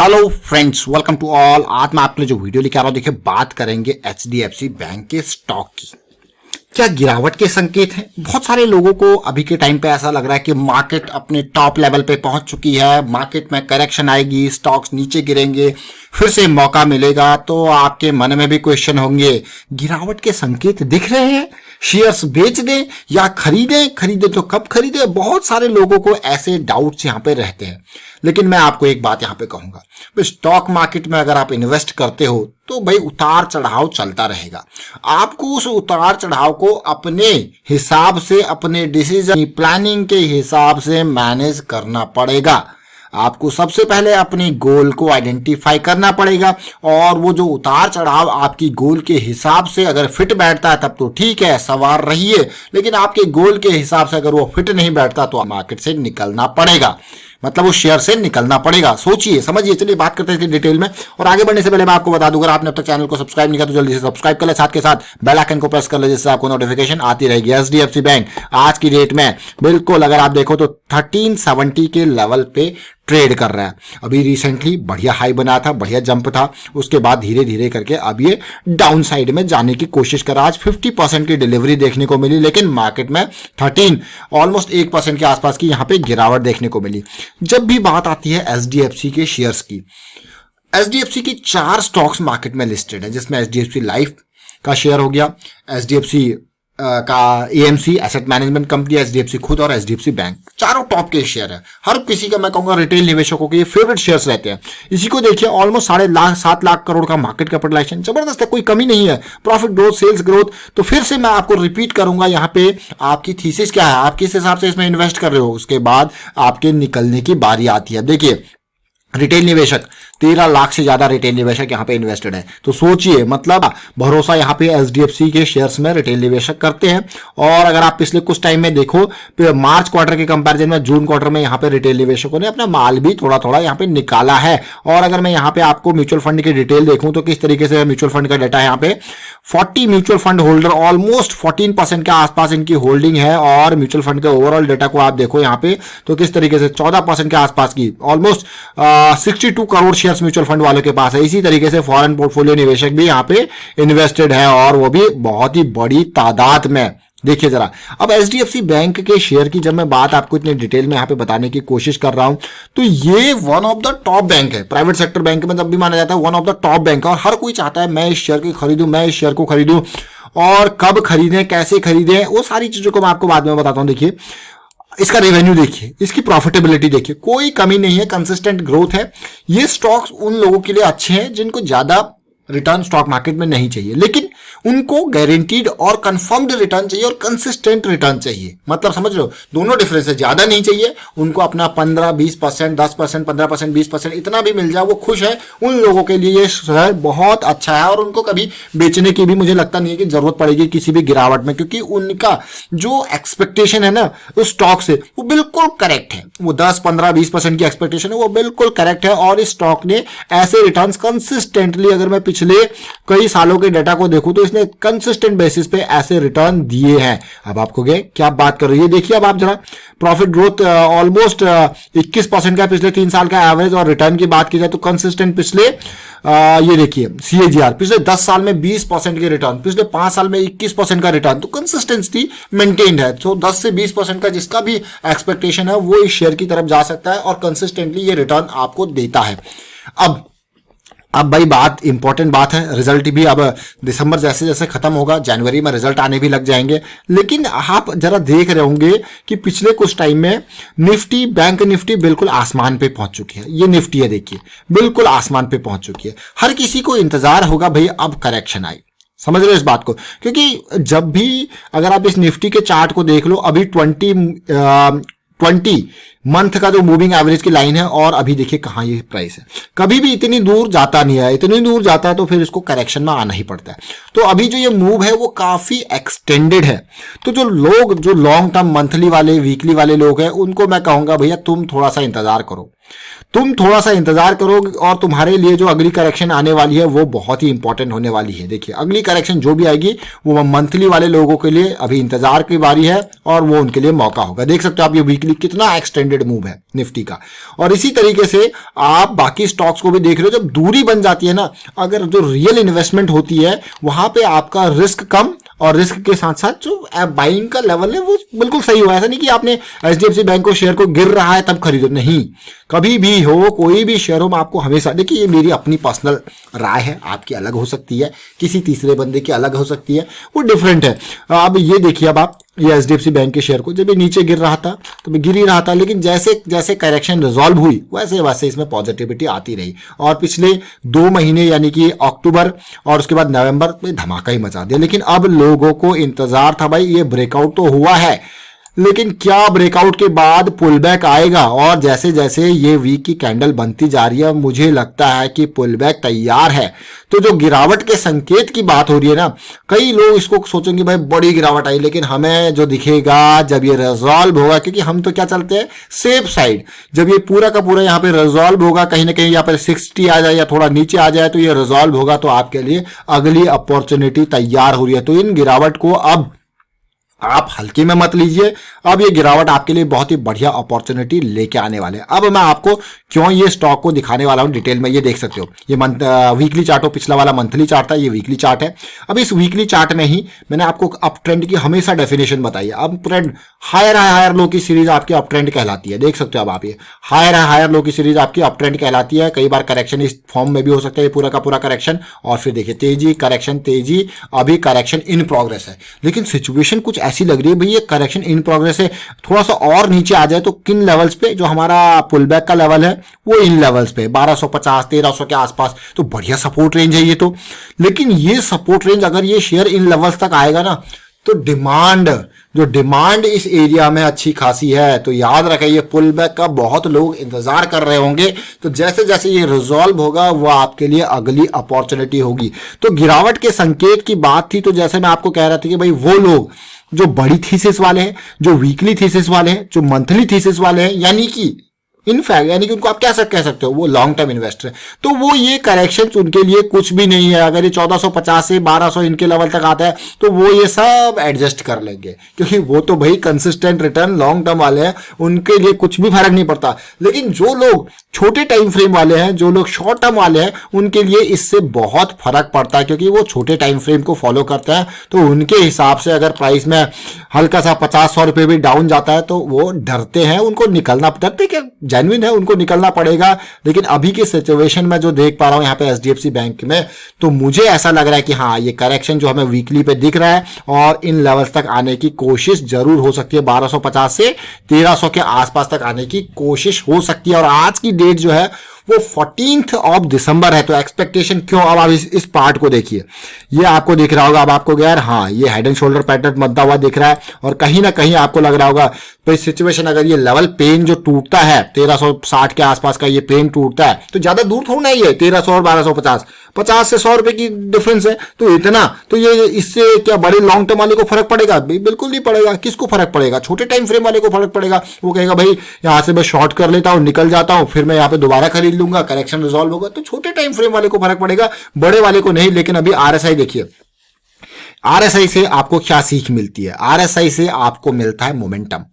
Hello friends, welcome to all. आज मैं आपके लिए जो वीडियो लेके आ रहा हूं, देखिए बात करेंगे एचडीएफसी बैंक के स्टॉक की। क्या गिरावट के संकेत हैं? बहुत सारे लोगों को अभी के टाइम पे ऐसा लग रहा है कि मार्केट अपने टॉप लेवल पे पहुंच चुकी है, मार्केट में करेक्शन आएगी, स्टॉक्स नीचे गिरेंगे, फिर से मौका मिलेगा। तो आपके मन में भी क्वेश्चन होंगे, गिरावट के संकेत दिख रहे हैं, शेयर्स बेच दें या खरीदें तो कब खरीदें? बहुत सारे लोगों को ऐसे डाउट्स यहाँ पे रहते हैं। लेकिन मैं आपको एक बात यहाँ पे कहूंगा, स्टॉक मार्केट में अगर आप इन्वेस्ट करते हो तो भाई उतार चढ़ाव चलता रहेगा। आपको उस उतार चढ़ाव को अपने हिसाब से, अपने डिसीजन प्लानिंग के हिसाब से मैनेज करना पड़ेगा। आपको सबसे पहले अपने गोल को आइडेंटिफाई करना पड़ेगा, और वो जो उतार चढ़ाव आपकी गोल के हिसाब से अगर फिट बैठता है तब तो ठीक है, सवार रहिए। लेकिन आपके गोल के हिसाब से अगर वो फिट नहीं बैठता तो मार्केट से निकलना पड़ेगा, मतलब उस शेयर से निकलना पड़ेगा। सोचिए समझिए। चलिए बात करते हैं डिटेल में। और आगे बढ़ने से पहले मैं आपको बता दूं, अगर आपने अब तक चैनल को सब्सक्राइब नहीं किया तो जल्दी से सब्सक्राइब कर ले, साथ के साथ बेल आइकन को प्रेस कर ले, जिससे आपको नोटिफिकेशन आती रहेगी। एचडीएफसी बैंक आज की डेट में बिल्कुल अगर आप देखो तो 1370 के लेवल पे ट्रेड कर रहा है। अभी रिसेंटली बढ़िया हाई बना था, बढ़िया जंप था, उसके बाद धीरे धीरे करके अब ये डाउन साइड में जाने की कोशिश कर रहा है। आज 50% की डिलीवरी देखने को मिली, लेकिन मार्केट में 13 ऑलमोस्ट 1% के आसपास की यहाँ पे गिरावट देखने को मिली। जब भी बात आती है एचडीएफसी के शेयर्स की, एचडीएफसी की 4 स्टॉक्स मार्केट में लिस्टेड है, जिसमें एचडीएफसी लाइफ का शेयर हो गया, एचडीएफसी का AMC asset management company, HDFC खुद और एचडीएफसी बैंक। चारों टॉप के शेयर है। हर किसी का मैं कहूंगा रिटेल निवेशकों के फेवरेट शेयर्स रहते हैं। इसी को देखिए, ऑलमोस्ट 7.5 लाख करोड़ का मार्केट कैपिटलाइजेशन, जबरदस्त है, कोई कमी नहीं है। Profit growth, sales growth. तो फिर से मैं आपको रिपीट करूंगा, यहाँ पे आपकी थीसिस क्या है, आप किस हिसाब से इसमें इन्वेस्ट कर रहे हो, उसके बाद आपके निकलने की बारी आती है। देखिए रिटेल निवेशक 13 लाख से ज्यादा रिटेल निवेशक यहाँ पे इन्वेस्टेड है। तो सोचिए, मतलब भरोसा यहाँ पे एचडीएफसी के शेयर्स में रिटेल निवेशक करते हैं। और अगर आप पिछले कुछ टाइम में देखो, मार्च क्वार्टर के कंपैरिजन में जून क्वार्टर में यहाँ पे रिटेल निवेशकों ने अपना माल भी थोड़ा थोड़ा यहाँ पे निकाला है। और अगर मैं यहाँ पे आपको म्यूचुअल फंड की डिटेल देखूं तो किस तरीके से म्यूचुअल फंड का डाटा है, यहाँ पे 40 म्यूचुअल फंड होल्डर, ऑलमोस्ट 14% के आसपास इनकी होल्डिंग है। और म्यूचुअल फंड के ओवरऑल डाटा को आप देखो यहाँ पे तो किस तरीके से 14% के आसपास की, almost 62 crore shares mutual fund वालों के पास है। इसी तरीके से फॉरेन पोर्टफोलियो निवेशक भी यहाँ पे इन्वेस्टेड है, और वो भी बहुत ही बड़ी तादाद में। देखिए जरा, अब एचडीएफसी बैंक के शेयर की जब मैं बात आपको इतने डिटेल में यहाँ पे बताने की कोशिश कर रहा हूं, तो ये one of the top bank है। प्राइवेट सेक्टर बैंक में जब भी माना जाता है one of the top bank है, और हर कोई चाहता है मैं इस शेयर को खरीदूं, मैं इस शेयर को खरीदूं। और कब खरीदें, कैसे खरीदें, वो सारी चीजों को मैं आपको बाद में बताता हूं। देखिए इसका रेवेन्यू देखिए, इसकी प्रॉफिटेबिलिटी देखिए, कोई कमी नहीं है, कंसिस्टेंट ग्रोथ है। ये स्टॉक्स उन लोगों के लिए अच्छे हैं जिनको ज्यादा रिटर्न स्टॉक मार्केट में नहीं चाहिए, लेकिन उनको गारंटीड और कंफर्म्ड रिटर्न चाहिए और कंसिस्टेंट रिटर्न चाहिए। मतलब समझ लो, दोनों डिफरेंस है। ज्यादा नहीं चाहिए उनको, अपना 15-20%, 10%, 15%, 20% इतना भी मिल जाए वो खुश है। उन लोगों के लिए ये शेयर बहुत अच्छा है, और उनको कभी बेचने की भी मुझे लगता नहीं है कि जरूरत पड़ेगी किसी भी गिरावट में, क्योंकि उनका जो एक्सपेक्टेशन है ना उस स्टॉक से, वो बिल्कुल करेक्ट है। वो 10, 15, 20% की एक्सपेक्टेशन है, वो बिल्कुल करेक्ट है। और इस स्टॉक ने ऐसे रिटर्न कंसिस्टेंटली, अगर मैं पिछले कई सालों के डाटा को देखूं तो इसने कंसिस्टेंट बेसिस पे ऐसे रिटर्न दिए हैं। अब आपको क्या बात कर रही है, देखिए अब आप जरा प्रॉफिट ग्रोथ ऑलमोस्ट 21% का पिछले 3 साल का एवरेज, और रिटर्न की बात की जाए तो कंसिस्टेंट पिछले ये देखिए सीएजीआर पिछले 10 साल में 20% के रिटर्न, पिछले 5 साल में 21% का रिटर्न। तो कंसिस्टेंसी मेंटेन्ड है। तो 10 से 20% का जिसका भी एक्सपेक्टेशन है वो इस शेयर की तरफ जा सकता है, और कंसिस्टेंटली ये रिटर्न आपको देता है। अब भाई बात इंपॉर्टेंट बात है, रिजल्ट भी अब दिसंबर जैसे जैसे खत्म होगा, जनवरी में रिजल्ट आने भी लग जाएंगे। लेकिन आप जरा देख रहे होंगे कि पिछले कुछ टाइम में निफ्टी, बैंक निफ्टी बिल्कुल आसमान पे पहुंच चुकी है। ये निफ्टी है, देखिए बिल्कुल आसमान पे पहुंच चुकी है। हर किसी को इंतजार होगा भाई अब करेक्शन आई, समझ रहे हो इस बात को? क्योंकि जब भी अगर आप इस निफ्टी के चार्ट को देख लो, अभी 20 मंथ का जो मूविंग एवरेज की लाइन है, और अभी देखिए कहां ये प्राइस है। कभी भी इतनी दूर जाता नहीं है, इतनी दूर जाता है तो फिर इसको करेक्शन में आना ही पड़ता है। तो अभी जो ये मूव है वो काफी एक्सटेंडेड है। तो जो लोग जो लॉन्ग टर्म मंथली वाले, वीकली वाले लोग हैं, उनको मैं कहूंगा भैया तुम थोड़ा सा इंतजार करो, और तुम्हारे लिए जो अगली करेक्शन आने वाली है वो बहुत ही इंपॉर्टेंट होने वाली है। देखिए अगली करेक्शन जो भी आएगी वो मंथली वाले लोगों के लिए अभी इंतजार की बारी है, और वो उनके लिए मौका होगा। देख सकते हो आप ये वीकली कितना एक्सटेंडेड एक्सटेंडेड मूव है निफ्टी का। और इसी तरीके से आप बाकी स्टॉक्स को भी देख रहे हो, जब दूरी बन जाती है ना, अगर जो रियल इन्वेस्टमेंट होती है वहां पे आपका रिस्क कम और रिस्क के साथ साथ जो बाइंग का लेवल है वो बिल्कुल सही हुआ। ऐसा नहीं कि आपने एचडीएफसी बैंक को शेयर को गिर रहा है तब खरीदो, नहीं, कभी भी हो कोई भी शेयर हो में आपको हमेशा, देखिए ये मेरी अपनी पर्सनल राय है, आपकी अलग हो सकती है, किसी तीसरे बंदे की अलग हो सकती है, वो डिफरेंट है। अब ये देखिए, अब आप ये एचडीएफसी बैंक के शेयर को जब ये नीचे गिर रहा था तो गिर ही रहा था, लेकिन जैसे जैसे करेक्शन रिजॉल्व हुई वैसे वैसे इसमें पॉजिटिविटी आती रही और पिछले 2 महीने यानी कि अक्टूबर और उसके बाद नवंबर में धमाका ही मचा दिया। लेकिन अब लोगों को इंतजार था भाई ये ब्रेकआउट तो हुआ है, लेकिन क्या ब्रेकआउट के बाद पुल बैक आएगा? और जैसे जैसे ये वीक की कैंडल बनती जा रही है मुझे लगता है कि पुल बैक तैयार है। तो जो गिरावट के संकेत की बात हो रही है ना, कई लोग इसको सोचेंगे भाई बड़ी गिरावट आई, लेकिन हमें जो दिखेगा जब ये रिजॉल्व होगा, क्योंकि हम तो क्या चलते हैं सेफ साइड, जब ये पूरा का पूरा यहाँ पे रिजॉल्व होगा, कहीं ना कहीं यहाँ पर 60 आ जाए या थोड़ा नीचे आ जाए तो ये रिजॉल्व होगा, तो आपके लिए अगली अपॉर्चुनिटी तैयार हो रही है। तो इन गिरावट को अब आप हल्के में मत लीजिए, अब ये गिरावट आपके लिए बहुत ही बढ़िया अपॉर्चुनिटी लेके आने वाले हैं। अब मैं आपको क्यों ये स्टॉक को दिखाने वाला हूं डिटेल में, ये देख सकते हो, ये वीकली चार्ट हो, पिछला वाला मंथली चार्ट था, ये वीकली चार्ट है। अब इस वीकली चार्ट में ही मैंने आपको अप ट्रेंड की हमेशा डेफिनेशन बताई है। अब ट्रेंड हायर लो की सीरीज आपकी अप ट्रेंड कहलाती है, देख सकते हो अब आप, ये हायर लो की सीरीज आपकी अप ट्रेंड कहलाती है। कई बार करेक्शन इस फॉर्म में भी हो सकता है, पूरा का पूरा करेक्शन, और फिर देखिए तेजी करेक्शन, तेजी, अभी करेक्शन इन प्रोग्रेस है। लेकिन सिचुएशन कुछ ऐसी लग रही है भाई ये करेक्शन इन प्रोग्रेस है, थोड़ा सा और नीचे आ जाए तो किन लेवल्स पे, जो हमारा पुल बैक का लेवल है वो इन लेवल्स पे 1250 1300 के आसपास, तो बढ़िया सपोर्ट रेंज है ये तो। लेकिन ये सपोर्ट रेंज अगर ये शेयर इन लेवल्स तक आएगा ना, तो डिमांड इस एरिया में अच्छी खासी है। तो याद रखें ये पुल बैक का बहुत लोग इंतजार कर रहे होंगे, तो जैसे जैसे ये रिजॉल्व होगा वो आपके लिए अगली अपॉर्चुनिटी होगी। तो गिरावट के संकेत की बात थी, तो जैसे मैं आपको कह रहा था कि भाई वो लोग जो बड़ी थीसिस वाले हैं, जो वीकली थीसिस वाले हैं, जो मंथली थीसिस वाले हैं, यानी कि इनफैक्ट यानी कि उनको आप क्या कह सकते हो वो लॉन्ग टर्म इन्वेस्टर है, तो वो ये करेक्शन उनके लिए कुछ भी नहीं है। अगर ये 1450 से 1200 इनके लेवल तक आता है तो वो ये सब एडजस्ट कर लेंगे, क्योंकि वो तो भाई कंसिस्टेंट रिटर्न लॉन्ग टर्म वाले हैं, उनके लिए कुछ भी फर्क नहीं पड़ता। लेकिन जो लोग छोटे टाइम फ्रेम वाले हैं, जो लोग शॉर्ट टर्म वाले हैं, उनके लिए इससे बहुत फर्क पड़ता है, क्योंकि वो छोटे टाइम फ्रेम को फॉलो करते हैं। तो उनके हिसाब से अगर प्राइस में हल्का सा 50-100 रुपए भी डाउन जाता है तो वो डरते हैं, उनको निकलना, डरते क्या, जेन्युइन है, उनको निकलना पड़ेगा। लेकिन अभी के सिचुएशन में जो देख पा रहा हूं यहाँ पे एचडीएफसी बैंक में, तो मुझे ऐसा लग रहा है कि हाँ ये करेक्शन जो हमें वीकली पे दिख रहा है और इन लेवल्स तक आने की कोशिश जरूर हो सकती है, 1250 से 1300 के आसपास तक आने की कोशिश हो सकती है। और आज की डेट जो है वो 14 दिसंबर है, तो एक्सपेक्टेशन क्यों, अब आप इस पार्ट को देखिए, ये आपको दिख रहा होगा, अब आपको यार हाँ ये हेड एंड शोल्डर पैटर्न बनता हुआ दिख रहा है, और कहीं ना कहीं आपको लग रहा होगा भाई सिचुएशन, अगर ये लेवल पेन जो टूटता है 1360 के आसपास का ये पेन टूटता है, तो ज्यादा दूर थोड़ा नहीं है, 1300 और 1250 से 100 रुपए की डिफरेंस है, तो इतना, तो ये इससे क्या बड़े लॉन्ग टर्म वाले को फर्क पड़ेगा? बिल्कुल नहीं पड़ेगा। किसको फर्क पड़ेगा? छोटे टाइम फ्रेम वाले को फर्क पड़ेगा। वो कहेगा भाई यहां से मैं शॉर्ट कर लेता हूं, निकल जाता हूं, फिर मैं यहाँ पे दोबारा खरीद लूंगा, करेक्शन रिजॉल्व होगा। तो छोटे टाइम फ्रेम वाले को फर्क पड़ेगा, बड़े वाले को नहीं। लेकिन अभी आरएसआई देखिए, आरएसआई से आपको क्या सीख मिलती है? आरएसआई से आपको मिलता है मोमेंटम,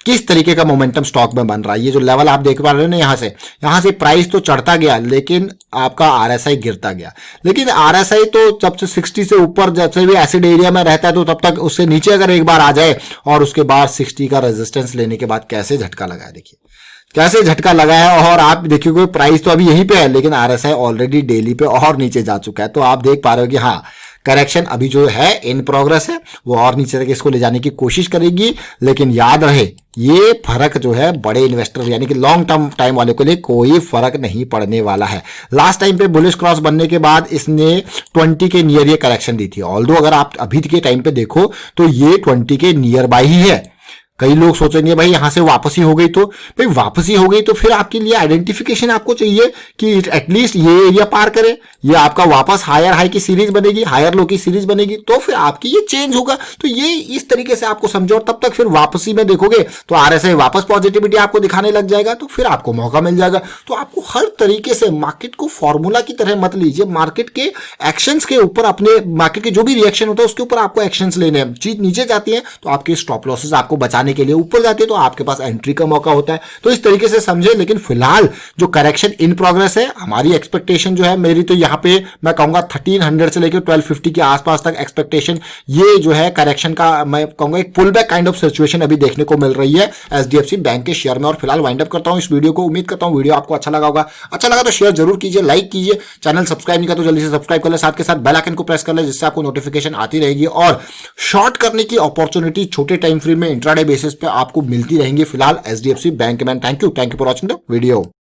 किस तरीके का मोमेंटम स्टॉक में बन रहा है। ये जो लेवल आप देख पा रहे हो ना, यहां से प्राइस तो चढ़ता गया, लेकिन आपका आरएसआई गिरता गया। लेकिन आरएसआई तो जब से 60 से ऊपर, जब से भी एसिड एरिया में रहता है, तो तब तक उससे नीचे अगर एक बार आ जाए और उसके बाद 60 का रेजिस्टेंस लेने के बाद कैसे झटका लगा है, देखिए कैसे झटका लगा है। और आप देखिए प्राइस तो अभी यहीं पे है, लेकिन आरएसआई ऑलरेडी डेली पे और नीचे जा चुका है। तो आप देख पा रहे हो कि हाँ करेक्शन अभी जो है इन प्रोग्रेस है, वो और नीचे तक इसको ले जाने की कोशिश करेगी। लेकिन याद रहे ये फर्क जो है बड़े इन्वेस्टर यानी कि लॉन्ग टर्म टाइम वाले के लिए कोई फर्क नहीं पड़ने वाला है। लास्ट टाइम पे बुलिश क्रॉस बनने के बाद इसने 20 के नियर ये करेक्शन दी थी। ऑल्दो अगर आप अभी के टाइम पे देखो तो ये 20 के नियर बाय ही है। कई लोग सोचेंगे भाई यहां से वापसी हो गई, तो भाई वापसी हो गई तो फिर आपके लिए आइडेंटिफिकेशन आपको चाहिए कि एटलीस्ट ये एरिया पार करे, ये आपका वापस हायर हाई की सीरीज बनेगी, हायर लो की सीरीज बनेगी, तो फिर आपकी ये चेंज होगा। तो ये इस तरीके से आपको समझो, और तब तक फिर वापसी में देखोगे तो आरएसआई वापस पॉजिटिविटी आपको दिखाने लग जाएगा, तो फिर आपको मौका मिल जाएगा। तो आपको हर तरीके से मार्केट को फॉर्मूला की तरह मत लीजिए, मार्केट के एक्शंस के ऊपर, अपने मार्केट के जो भी रिएक्शन होता है उसके ऊपर आपको एक्शंस लेने हैं। चीज नीचे जाती है तो आपके स्टॉप लॉसेस आपको बचाने जाने के लिए, ऊपर जाती है तो आपके पास एंट्री का मौका होता है। तो इस तरीके से समझे। लेकिन फिलहाल जो करेक्शन इन प्रोग्रेस है, हमारी एक्सपेक्टेशन जो है मेरी तो यहाँ पे मैं कहूंगा 1300 से लेकर 1250 के आसपास तक एक्सपेक्टेशन, ये जो है करेक्शन का मैं कहूंगा एक pull back kind of situation अभी देखने को मिल रही है एचडीएफसी बैंक के शेयर में। और फिलहाल वाइंड अप करता हूं इस वीडियो को। उम्मीद करता हूं वीडियो आपको अच्छा लगा होगा। अच्छा लगा तो शेयर जरूर कीजिए, लाइक कीजिए, चैनल सब्सक्राइब नहीं किया तो जल्दी से सब्सक्राइब कर ले, साथ के साथ बेल आइकन को प्रेस कर ले, जिससे आपको नोटिफिकेशन आती रहेगी और शॉर्ट करने की अपॉर्चुनिटी छोटे टाइम फ्रेम में इंट्राडे बेसिस पे आपको मिलती रहेंगी फिलहाल एचडीएफसी बैंक में। Thank you for watching the video.